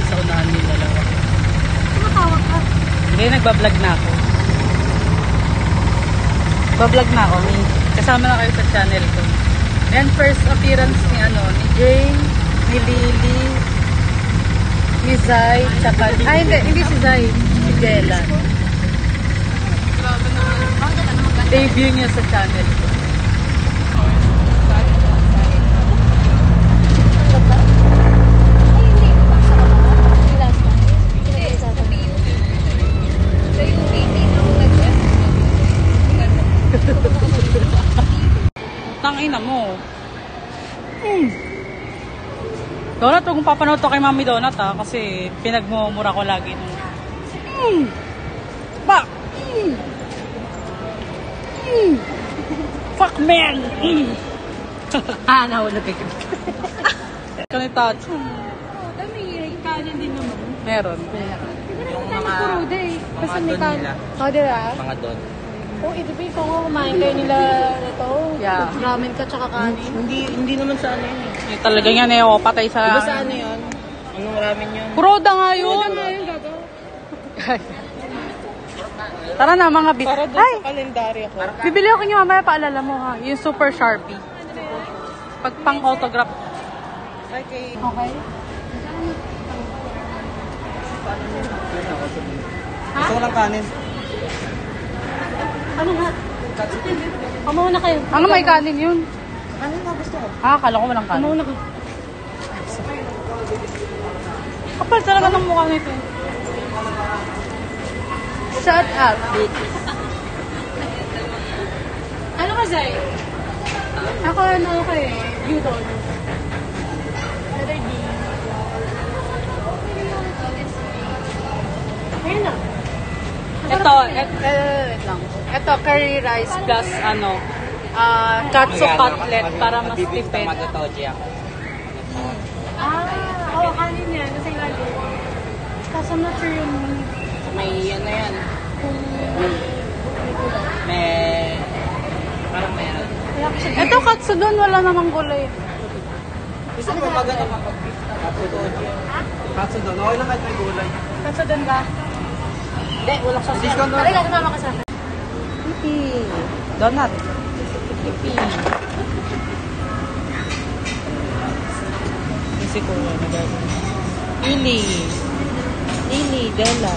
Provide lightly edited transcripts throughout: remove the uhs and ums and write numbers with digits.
sa unahan yung dalawa. Tumatawag ka. Hindi, nagbablog na ako. Bablog na ako. Kasama na kayo sa channel ko. And first appearance ni ni Jane, ni Lily, ni Zay, tsaka hindi si Zay, si Jella. Debut niya sa channel ko. Tangina mo. Donut, huwag kong papanood to kay Mami Donut kasi pinagmumura ko lagi nung Fuck! Fuck man! Nahulog kayo. Kanita. Dami, kanin din naman. Meron. Yung mga doon nila. Diba? Mga doon. Ito ba ikaw nga kumain kayo nila ito? Yeah. Ramen ka tsaka kanin? Hindi naman sa ano yun eh. Talaga yan patay sa... Diba sa ano yun? Anong ramen yun? Kuroda nga yun. Gago. Tara na mga bit. Para doon sa kalendaryo ko. Bibili ako niyo mamaya, paalala mo ha. Yung Super Sharpie. Pag pang autograph. Okay. Okay. Gusto ko lang kanin. Ano nga? Pamauna kayo. Ano may kanin yun? Ano na gusto ko? Akala ko walang kanin. Pamauna ka. Kapal talaga ng mukha nito. Shut up, bitch. Ano ka, Zay? Ako, Udon. Letter D. Ayun na. Ito, wait lang. Ito, curry rice plus katsu cutlet para mas tipid. Kanin yan. Nasa ilalim. Kaso I'm not sure yung... May yan na yan. May... Parang meron. Ito, katsu doon. Wala namang gulay. Gusto ko maganda mapag-pista. Katsu doon. Okay lang kahit may gulay. Kaso doon ba? Hindi, walang sauce. Discount Ay, kasama ka sa akin. Pipi. Donut. Pipi. Kasi ko na nagagawin. Lily, Della.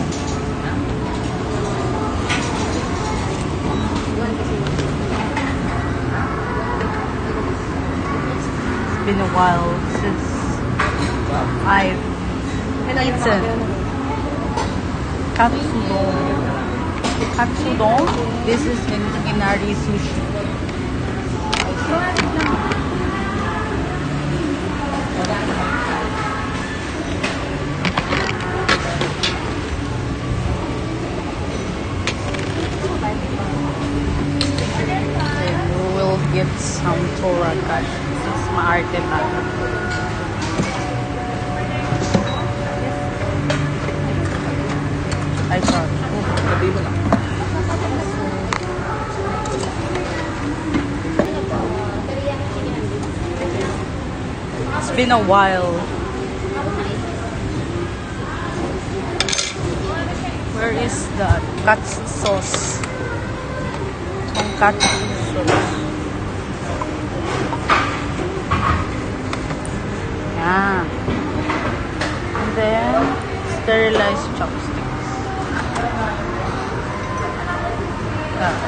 It's been a while since I've eaten katsudon. This is in Inari Sushi. We will get some torakash. This is maarte tayo. Ay, sorry. Sabi mo lang. It's been a while. Where is the katsu sauce? Tonkatsu sauce. Yeah. And then sterilized chopsticks. Yeah.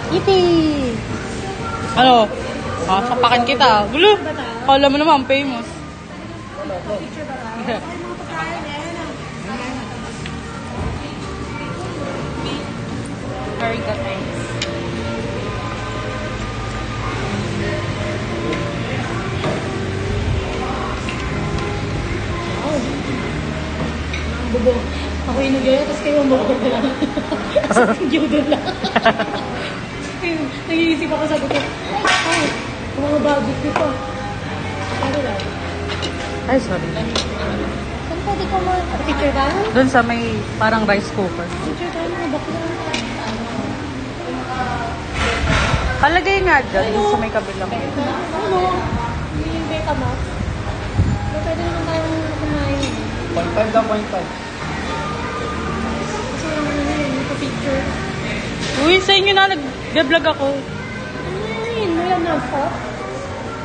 Yippee! Ano? Sapakan kita. Gulo. Kala mo naman, famous. Very good, thanks. Bubo Ako yung nag-gaya, tapos kayo mag-order na lang. Sa judo lang. Nag-iisip ako, sabi ko, ay, mga barbecue pa. Ano lang? Ay, sorry. Saan pwede ko picture ba? Doon sa may parang rice cooker. Picture tayo mga bakla. Palagay nga dyan, doon sa may kabilang. Ano? Yung beta mo? Pwede naman tayong kumain. 0.5 daw, 0.5. Kasi yung ano yun, yung picture. Uy, sa inyo na nag-vlog ako. Ano yun? Wala na pa?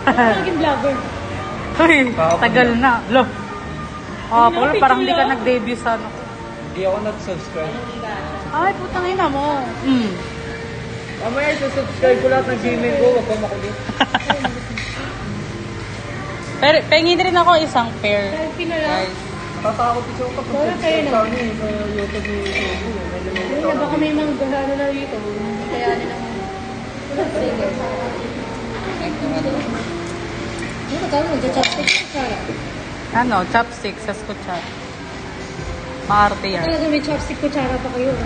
Ano naging vlogger? Uy, tagal na. Lo. Ah, pala, parang di ka nag-debut sa ano. Hindi ako nag-subscribe. Ay, putang ina mo. Mamaya, subscribe ko lahat ng Gmail ko. Huwag pa makulit. Pero, pengin rin ako isang pair. Selfie na lang. Natatakot ito ako kapag Wala kayo na. sa amin, sa YouTube ni Sobo. Ayun na, baka may mga gahano na dito. Kaya nilang... Sige. Ano ka? Mag-chopstick ka, Sarah. Ano, chopstick sa kutsara. Maarte yan. Talaga may chopstick kutsara pa kayo.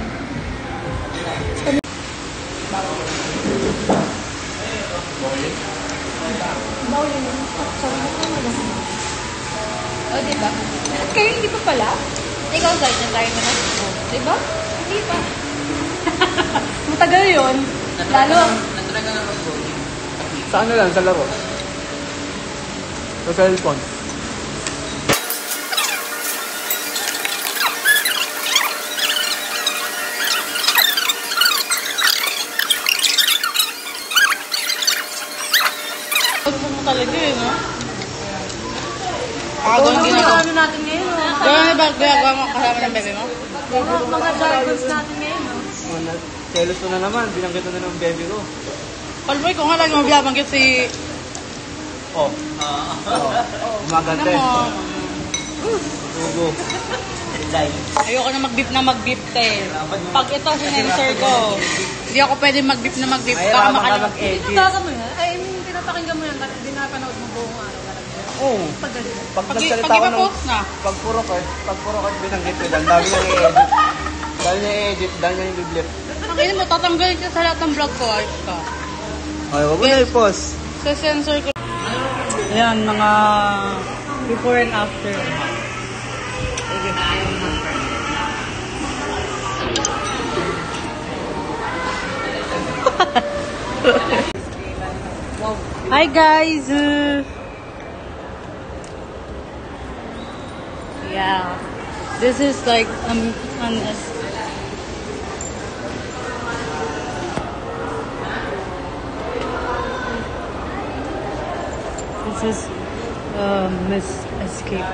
Bawal yun. O, diba? At kayo hindi pa pala? Ikaw, guys, na-try mo na. Diba? Hindi pa. Matagal yun. Lalo. Sa ano lang, sa laro. Sa cellphone. Gusto mo talaga yun, no? Ano ginagawa natin ngayon? Gano'n ba ginagawa mo kasama ng bebe mo? Mga jargons natin ngayon. Selos ko na naman, binanggit na ng baby ko. Palboy ko nga lagi mo binabanggit si... Oh. Umagante. Ano mo? Ugo. Ayoko na mag-beep te. Pag ito sinensor ko, hindi ako pwede mag-beep na mag-beep. Baka Mahirapan ka makalimutan. mag-edit. Tataga mo yan? Ay, pinapakinggan mo yan. Hindi napanood mo buong araw. Oo. Pag ganun. Pag Pag nagsalita ko ng... ipa-post na. Pag puro card binanggit ko, ang dami niyang i-edit. Dahil niya i-edit, dahil niya i-blip. Ang ina mo, tatanggalin ka sa lahat ng vlog ko. Ayos ka. Okay, wag mo na i-pause. Sa sensor ko. Ayan, mga before and after. Hi guys! Yeah. This is like an This is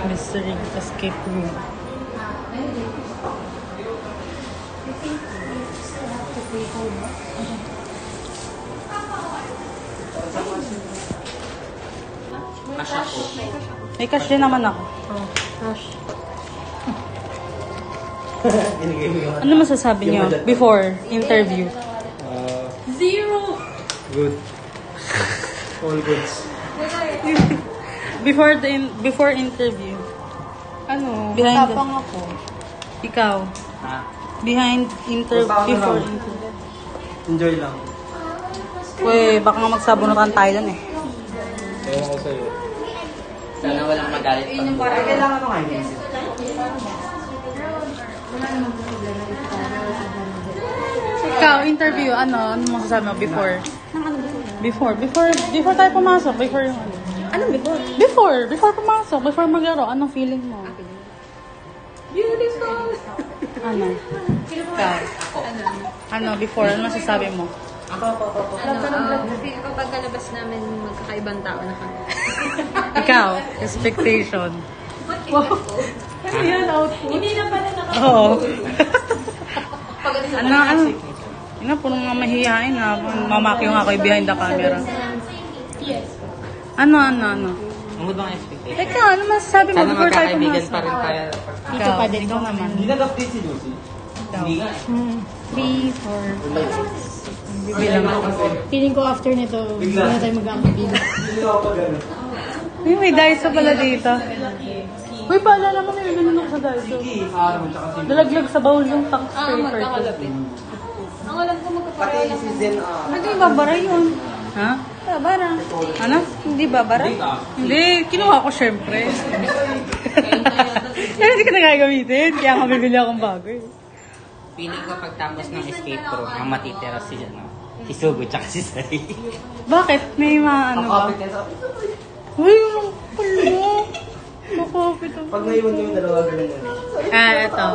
mystery escape room. May cash din naman ako. Gosh. Ano masasabi niyo before interview? Zero! Good. All goods. Before interview. Ano? Behind Tapang ako. Ikaw. Ha? Behind interview. Basta ano Before lang. interview. Enjoy lang. Uy, baka nga magsabunutan tayo dun eh. Ewan ko sa'yo. Sana walang magalit pa. Ay, kailangan mo kayo. Ikaw, interview, ano masasabi mo before? Before tayo pumasok, before yung ano. Anong before? Before pumasok, before maglaro, anong feeling mo? Beautiful! Ano? Ikaw. Ano, before, ano masasabi mo? Kasi kapag kalabas namin, magkakaibang tao na kami. Ikaw, expectation. Ano yan, outfit? Hindi na pala Oo. ano? Ina, puno nga mahihain ha. Mamakyo nga kayo behind the camera. Yes. Ano? Ang bang expectation? Ikaw, ano masasabi mo Sana before tayo magkakaibigan pumasok? pa rin tayo. Ikaw, ikaw naman. Hindi nag-update si Lucy. Ikaw. 3, 4. Bibilang ako. Feeling ko after nito, hindi na tayo mag-aakabili. Hindi ako pa gano'n. Ay, may Daiso pala dito. Uy, paalala mo na ganun ako sa Daiso. Dalaglag sa bowl yung tank scraper. Magkakalapit. Ang alam ko magkapareho Pati lang. si Zen, Hindi, babara yun. Ha? Babara. Ano? Hindi babara? Hindi, kinuha ko syempre. Pero hindi ko na gagamitin. Kaya nga bibili akong bago eh. Feeling ko pagtapos ng escape room, ang matitira si, si Sugo tsaka si Sai. Bakit? May mga ano ba? kapit yan sa... Uy, yung pala. Makapit ako. Pag naiwan ko yung dalawa, ganun yun. Ito.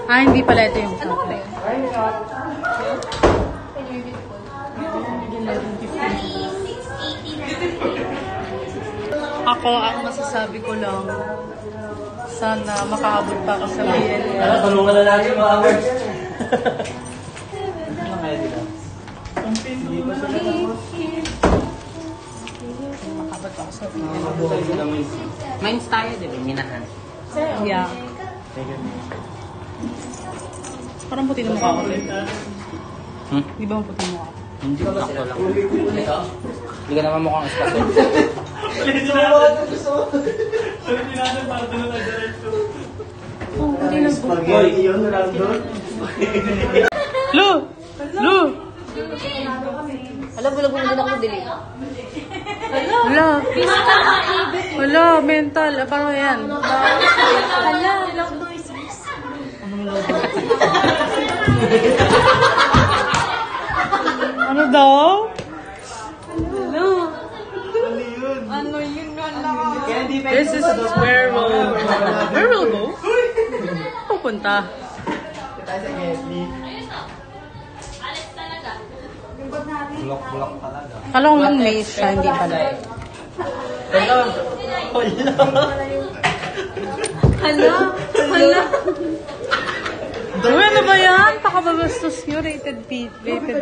Hindi pala ito yung Ano ka ba yun? Ako, ang masasabi ko lang, sana makaabot pa ako sa BL. Tulungan na natin mga awards. Ano kaya dito? Makaabot pa ako sa BL. Mabuhay sila mo yun. Mines tayo, di ba? Minahan. Yeah. Parang puti na mukha ko. Hmm? Di ba ang puti na mukha ko? Hindi ko ako lang. Hindi ka naman mukhang espasol. Oh, puti na buhok. Spaghetti yun, nandun. Lu! Lu! Alam, bulag mo din ako dilim. Wala. Wala, mental. Parang yan. Hala. Ano daw? Kaya hindi pwede This is where we'll go. Where we'll go? Pupunta. tayo sa Getty. Bulok-bulok talaga. Kala ko lang maze siya, hindi pala. Hala! Hala. Hala. Uy, ano ba yan? Pakababastos nyo. Rated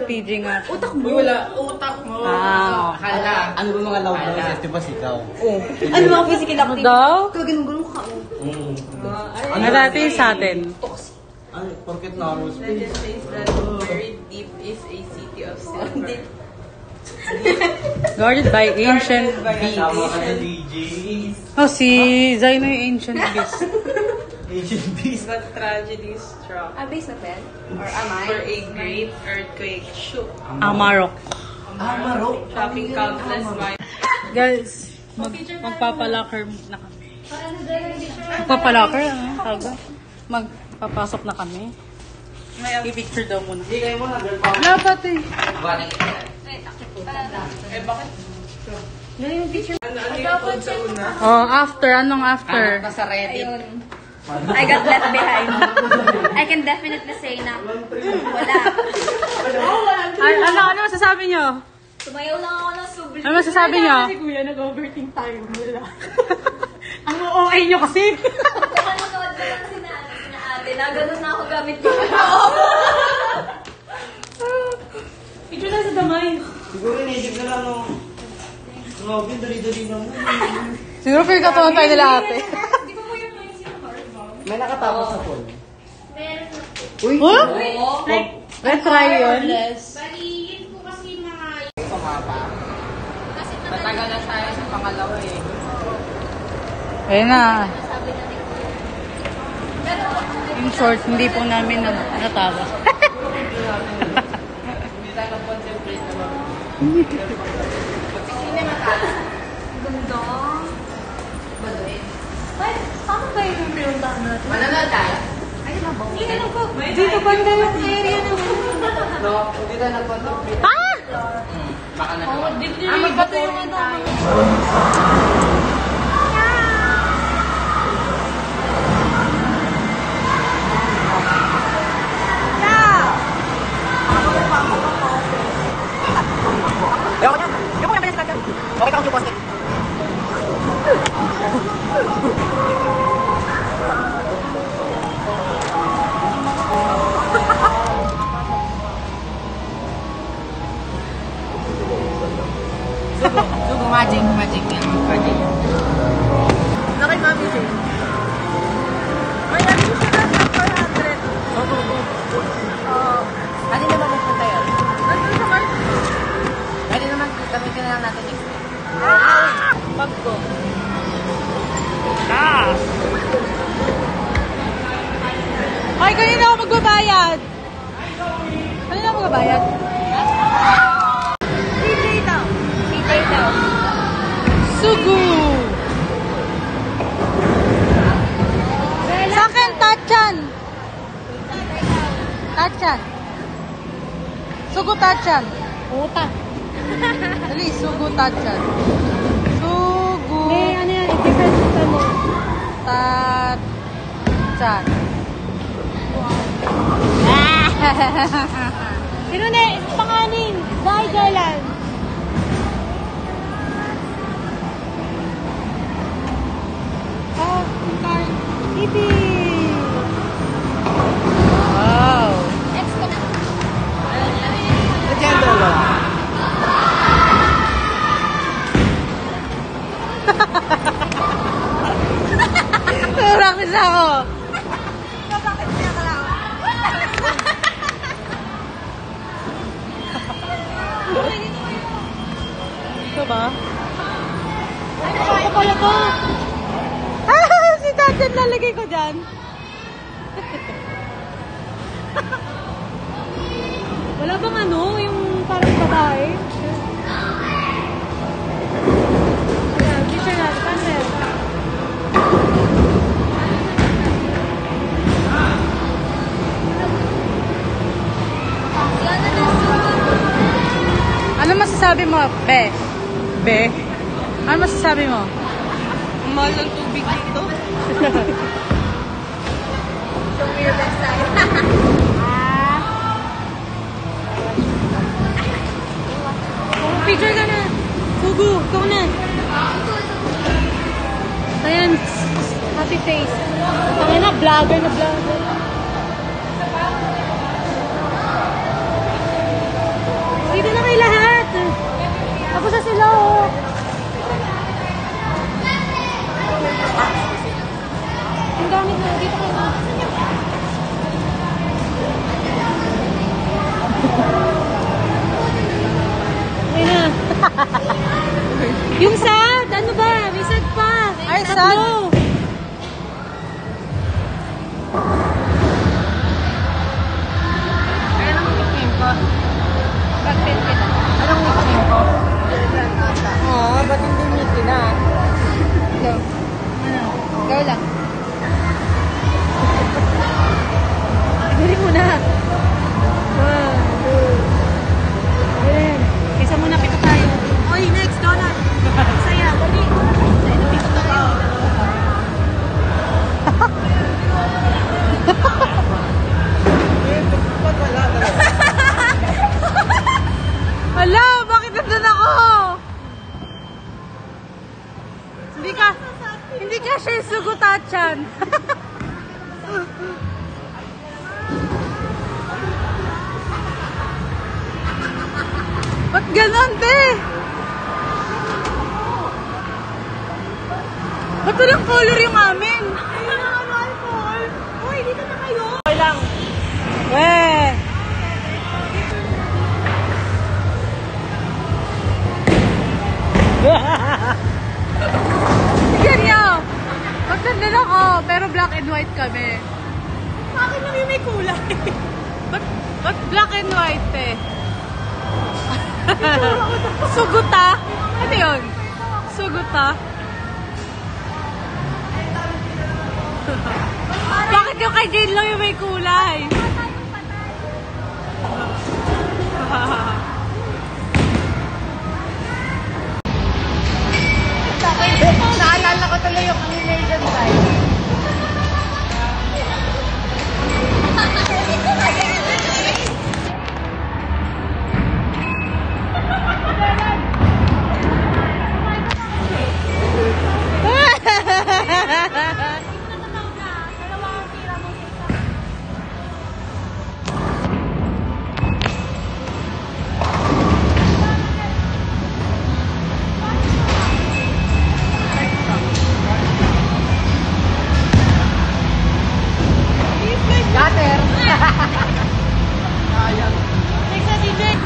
PG nga. Utak mo. Wala, utak mo. Hala. Ano ba mga loud noises? Di ba sikaw? Oh. Ano mga physical Ano activity? daw? Ganun-ganun ka. Ano natin sa atin? Ano? Porket naros. Legend says that Very Deep is a city of silver. Guarded by ancient Tama beasts. ka na, DJs. Oh, si Zay na yung ancient beast. Asian beast. But tragedy struck Base na pen? Or for a great earthquake shook, Amarok. Amaro. trapping countless minds. Guys, magpapalocker na kami. Magpapalocker? Ano? Taga? Magpapasok na kami. May picture daw muna. Hindi kayo muna, girl power. Wala pati. Buwanin ka yan. Eh bakit? Ano yung code sa una? Oh, after. Anong after? Ka sa Reddit. I got left behind. I can definitely say na, wala. Ano masasabi nyo? Tumayaw lang ako ng subli. Ano masasabi nyo? Kuya, nag-overthink tayo. Wala. Ang OA nyo kasi. Manonood na lang sina ate na ganun na ako gamit ko. Picture na sa damay. Siguro naisip na lang nung... Robin, dali-dali na mo. Siguro feel katuwan tayo nila ate. May nakatapos sa phone. Huh? Let's try yun. Sumapa. Matagal na tayo sa pangalawa eh. Ayun na. In short, hindi po namin natawa. Hindi tayo nag-concentrate na lang. Ganda. Ay, saan ba yung pinuntahan natin? Manonood tayo. Dito banda yung area na No, hindi tayo nag-concentrate. Baka nagawa. may bato yung ano. Okay ka kung poste. Sugo, magic yan. Magic. magbabayad? Ano na magbabayad? CJ daw. CJ daw. Sugu! Sa akin, Tachan! Tachan! Sugu Tachan! Puta. Dali, Sugu Tachan. Sugu Ano yan? I-different mo. Tachan. Sino na? Panganin. Bye, Galan. Ipi. Wow! Agenda lang. Practice ako! Ito ba? Ako pala to. Si Tachan lalagay ko dyan. Wala bang ano? Yung parang babae? Ayan, picture natin. Paano? Ano masasabi mo, Be? Be? Ano masasabi mo? Ang mahal ng tubig dito. Picture ka na. Fugu, ikaw na. Ayan, happy face. Tangin na, vlogger na vlogger. Dito na kayo lahat. Tapos na sila, oh. Ang gamit na, dito kayo na. Ayun na. Yung sad, ano ba? May sad pa. Ay, sad. Tatlo. Anong nickname ko? Pag-pin kita. Anong nickname ko? Ba't hindi Mickey na? Go. Go lang. Dali mo na. 1, 2. Ayan. Kaysa muna kita tayo. Oy, next, Donut. Saya, dali. Dito tayo. Hala, bakit nandun ako? Hindi ka siya yung Sugu Tachan. Ba't ganon, te? Ba't walang color yung amin? Ayun na, ano, alcohol. Uy, dito na kayo. Weh! Yan nyo! Magtanda ako, pero black and white kami. Bakit na may kulay? Ba't black and white, eh? Suguta? Ano yun? Suguta? Bakit yung kay Jane lang yung may kulay? Naalala ko tuloy yung animation side. Gutter. Next na, DJ.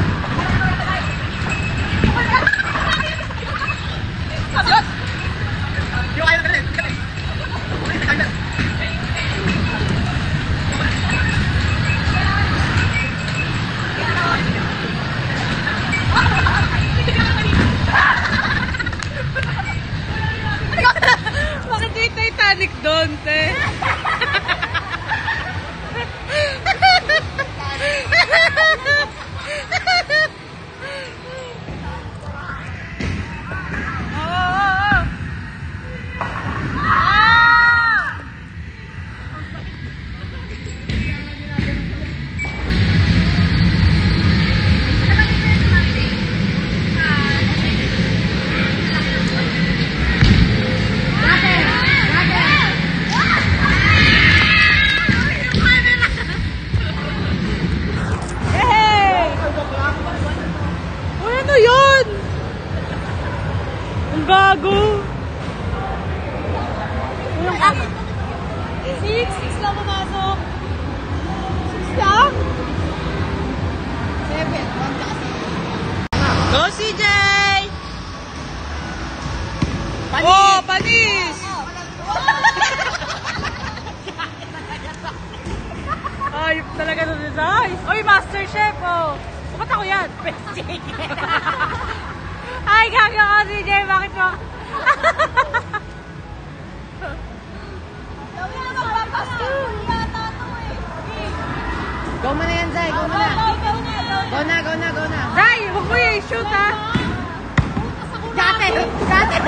Hayop talaga nun si Zay. Uy, Master Chef, oh. Ba't ako yan? Ay, gaga ko si Jay. Bakit mo? Go mo na yan, Zay. Go mo na. Go na, go na, go na. Zay, huwag mo yung shoot, ha? Dati! Dati!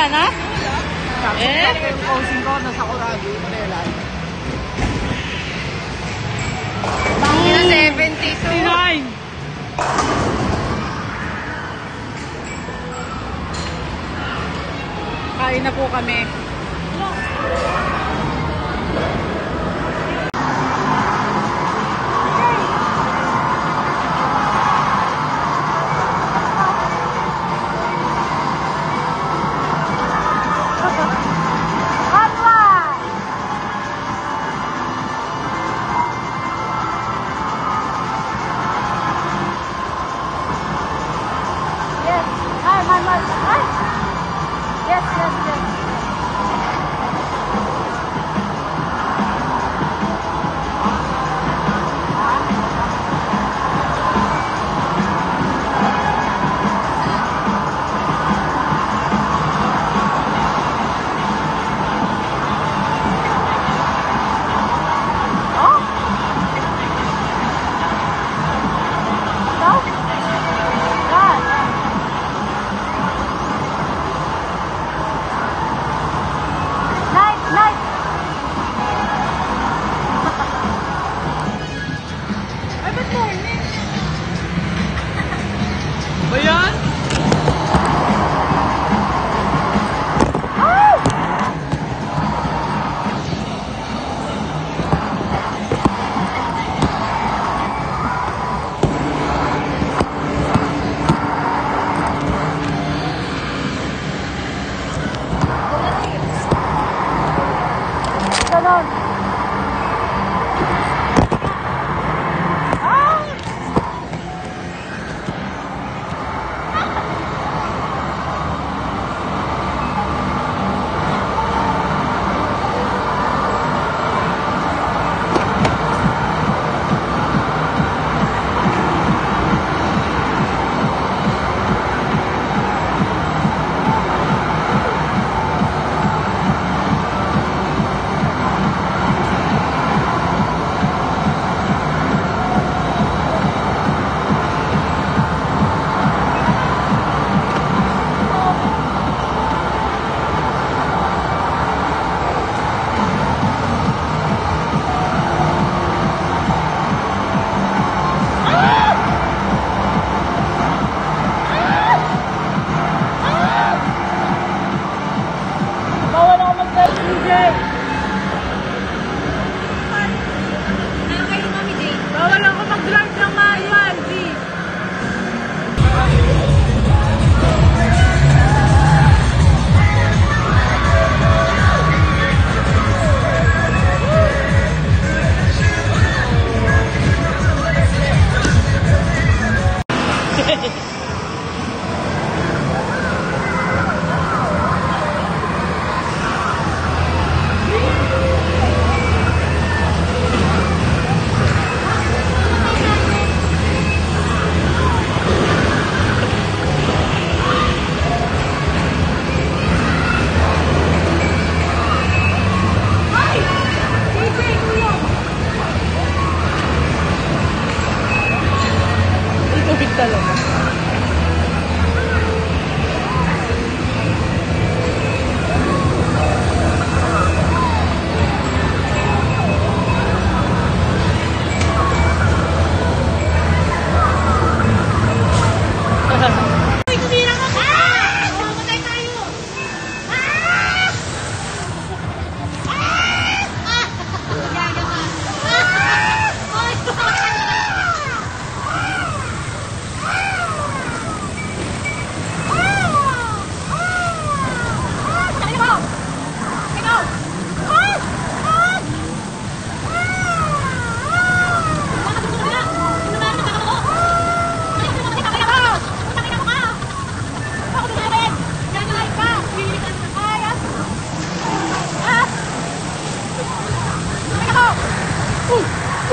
Na? Eh? Yung posing ko, nasa Kuragi, Manila. Bangina 72. Kain na po kami. Yes. Yes, yes, yes.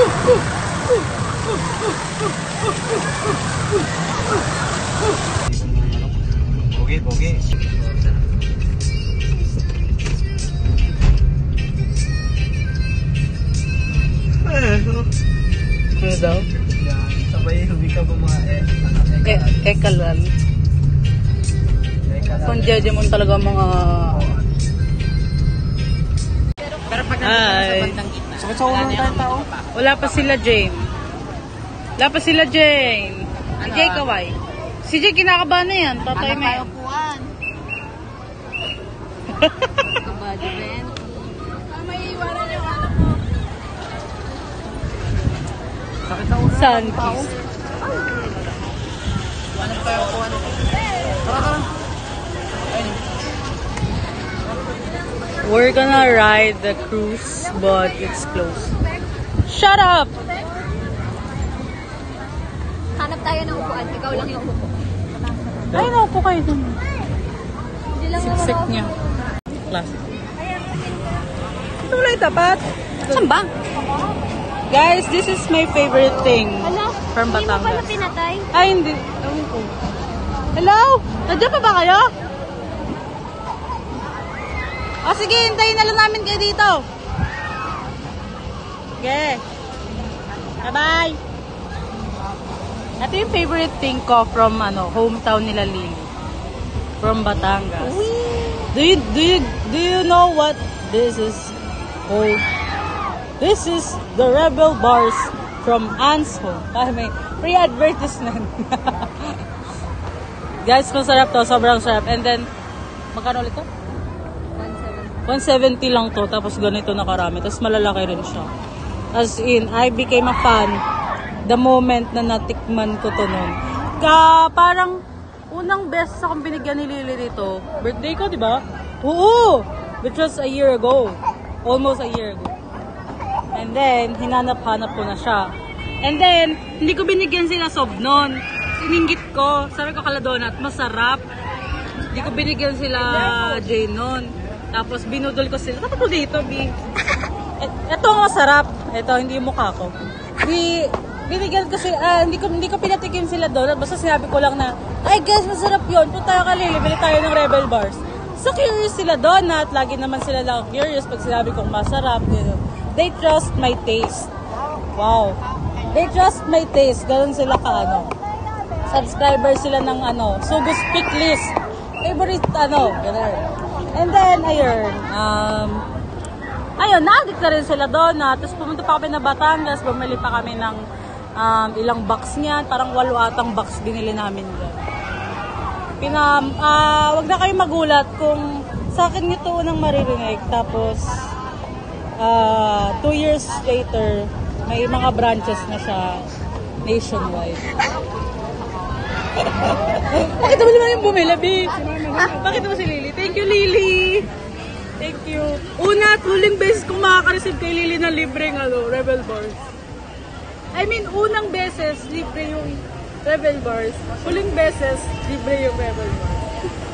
Pogi, pogi. Ano daw? Yan. Sabay humika ba mga Ekalan. Kung judge mo talaga mga... Pero pag Hi. nandito sa bandang gitna, Sakit sa ulo ng tayong tao. Wala pa sila Jane. Wala pa sila Jane. Si Jay kaway. Si Jay kinakabahan na yan. Tatay mo yan. Kabado, Ben. Sakit sa ulo. Sun kiss. We're gonna ride the cruise, but it's closed. Shut up! Hanap tayo ng upuan. Ikaw lang yung upo. Ay, naupo kayo dun. Hindi lang Siksik niya. Classic. Ito wala yung tapat. Saan ba? Guys, this is my favorite thing Hala, from hindi mo pala Batangas. pinatay. Ay, hindi. Ewan ko. Hello? Nandiyan pa ba kayo? O sige, hintayin na lang namin kayo dito. Okay. Bye-bye. Ito yung favorite thing ko from hometown nila Lily. From Batangas. Do you know what this is called? This is the Rebel Bars from Anne's home. Ay, may free advertisement. Guys, masarap to. Sobrang sarap. And then, magkano ulit to? 170 lang to. Tapos ganito na karami. Tapos malalaki rin siya. As in, I became a fan the moment na natikman ko to nun. Parang unang best akong binigyan ni Lily dito. Birthday ko, di ba? Oo! Which was a year ago. Almost a year ago. And then, hinanap-hanap ko na siya. And then, hindi ko binigyan sila sob nun. Siningit ko. Sabi ko kala donut, masarap. Hindi ko binigyan sila Jane nun. Tapos, binudol ko sila. Tapos ko dito, B. Ito ang masarap. Ito, hindi yung mukha ko. Binigyan ko sila, hindi ko pinatikim sila donut. Basta sinabi ko lang na, ay guys, masarap yun. Punta tayo kalili, bili tayo ng Rebel Bars. So, curious sila donut. Lagi naman sila lang curious pag sinabi kong masarap. You know. They trust my taste. Wow. They trust my taste. Ganun sila subscriber sila ng Sugo's Pick List. Favorite ganun. And then, ayun, na-addict na rin sila doon. Tapos pumunta pa kami na Batangas. Bumili pa kami ng ilang box niyan. Parang 8 atang box binili namin doon. Wag na kayo magulat kung sa akin ito unang maririnig. Tapos, 2 years later, may mga branches na siya nationwide. Bakit mo naman yung bumili, B? Bakit mo si Lily? Thank you, Lily! Thank you. Una at huling beses kong makaka-receive kay Lily ng libreng Rebel Bars. I mean, unang beses, libre yung Rebel Bars. Huling beses, libre yung Rebel Bars.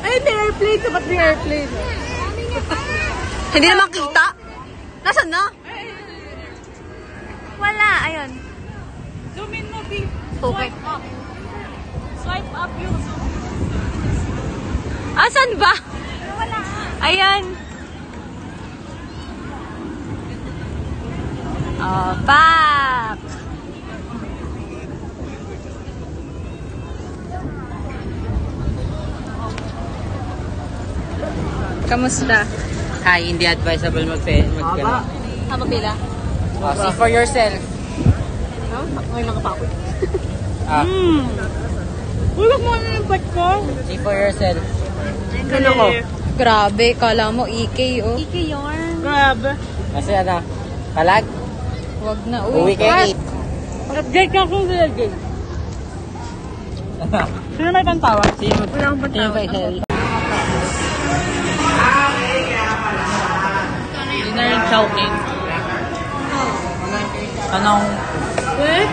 Ay, may airplane. Dapat may airplane. Hindi na makita. Nasaan na? Wala, ayun. Zoom in mo, B. Okay. Swipe up. Swipe up yung zoom. Asan ba? Wala. Ayan. Oh, back. Kamusta? Hi, hindi advisable mag-gano. Mapila? See for yourself. Ngayon lang pa ako. Uy, wag mo yung bat ko. See for yourself. Ano ko? Grabe, kala mo EK, oh. Ike yarn. Grabe. Kasi palag, Wag na, uwi kayo 8. Update na akong sila, Jay. Sino may pantawa? Sino Walang pantawa. pa isa? Dinner and chowking. Anong? Eh?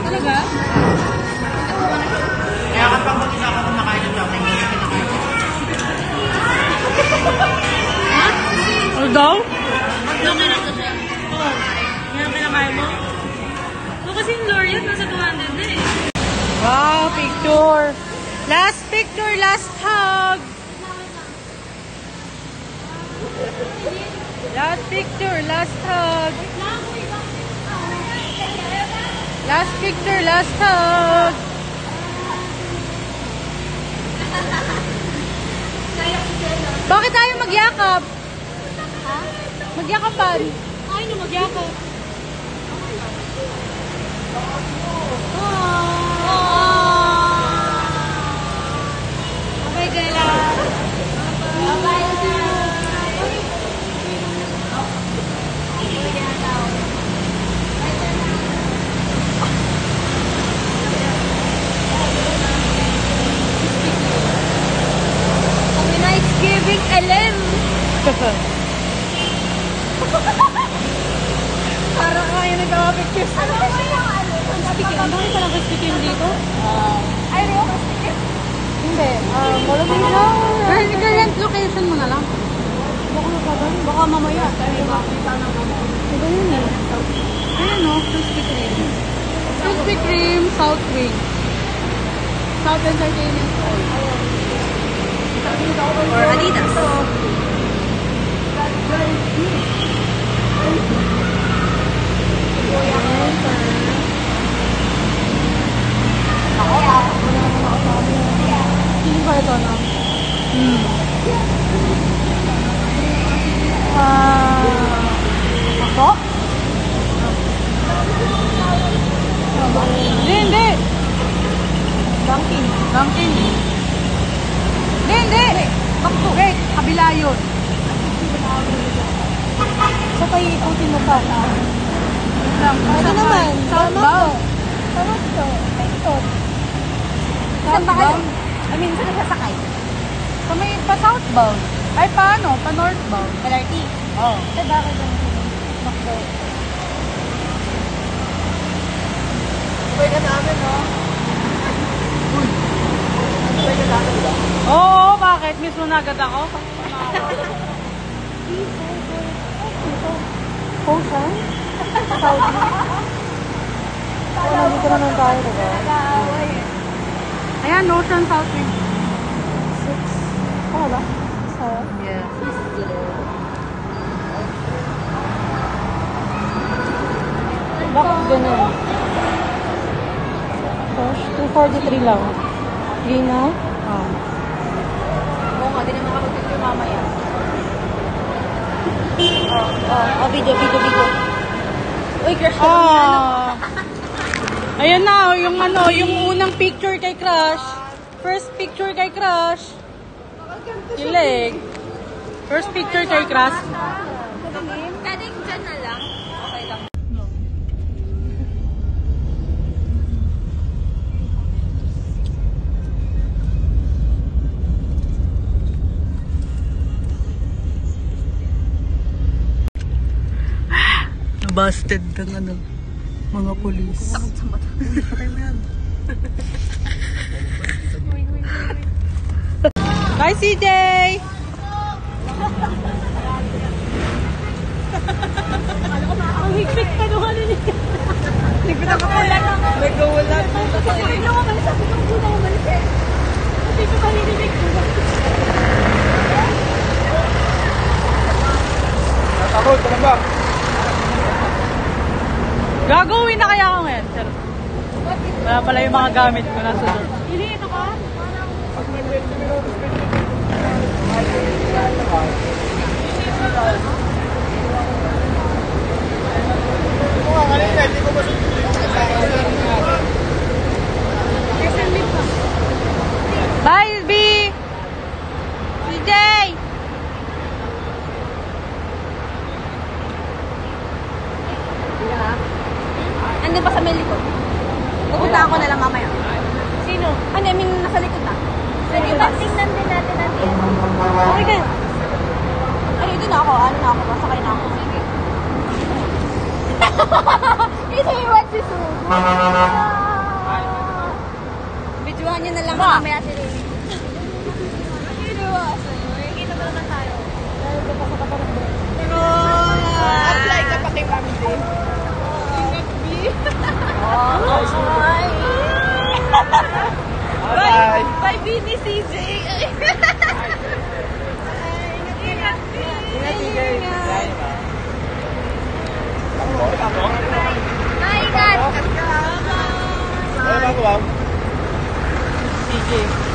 Talaga? Kaya kapag mag-isa ako kumakain ng chowking, hindi kinakain. Ano daw? Okay lang to siya. Oo. Yan, kinakain mo? Oo, kasi yung L'Oreal, nasa 200 na eh. Wow, picture. Last picture, last hug. Last picture, last hug. Last picture, last hug. Bakit tayo magyakap? Ha? Magyakapan. Ay, no, magyakap. Bye, Gala. Bye-bye. Happy Thanksgiving, Ellen. Parang kayo nagkakapicture. Ano ba yung ano? Speaking, ang dami palang speaking dito. Ay, Rio, Christine? Hindi. Wala din na. Current location mo na lang. Baka mamaya. Ito yun eh. Ayan o, Krispy Kreme. Krispy Kreme, South Wing. South Entertainment Hall. Or Adidas. Sino ba ito na? Ako? Hindi. Dunkin. Hindi. Bakto. Wait, kabila yun. So, tayo ikutin mo pa. Ito naman. Southbound. Tama to. Saan ba kayo? I mean, saan nasasakay? Sa may pa-southbound. Ay, paano? Pa-northbound. LRT. Oo. Eh, bakit ang Macdo? Pwede namin, no? Pwede namin, ba? Oo, bakit? Mismo na agad ako? Ocean? Dito naman tayo, diba? Ayan, Ocean South Wing. 6. Ano ba? Yeah. Bakit ganyan? Gosh, 243 lang. Gina? Ah. Oo nga, di naman ako picture mamaya. Video. Uy, crush ko naman yan. Ayan na, yung yung unang picture kay Crush. First picture kay Crush. Kilig. First picture kay Crush. Pwedeng dyan na lang. Okay lang. Busted ng mga polis. Bye, CJ! Ang higpit pa nung ano niya. Higpit ako pala. Nagawala. Kasi ano ka man, sabi ko muna umalis eh. Kasi ko maririnig ko. Natakot, ano ba? Gagawin na kaya ako ngayon. Sir. Wala pala yung mga gamit ko nasa doon. Iliit ako. Kanina, hindi ko masusunod. Bye, B! CJ! Andun pa sa may likod. Pupunta ako na lang mamaya. Sino? Ano, I mean, nasa likod na. Sige, tingnan din natin natin. Okay ka. Ay, doon na ako. Ano na ako? Masakay na ako. Sige. Ito yung what you do. Videohan nyo na lang mamaya si Rini. Sino? Kita ba naman tayo? Apply ka pa kay Ma'am J. Bye! Bye, Bini CJ. Ingat, Bye, guys! Ano ba, ma'am? CJ.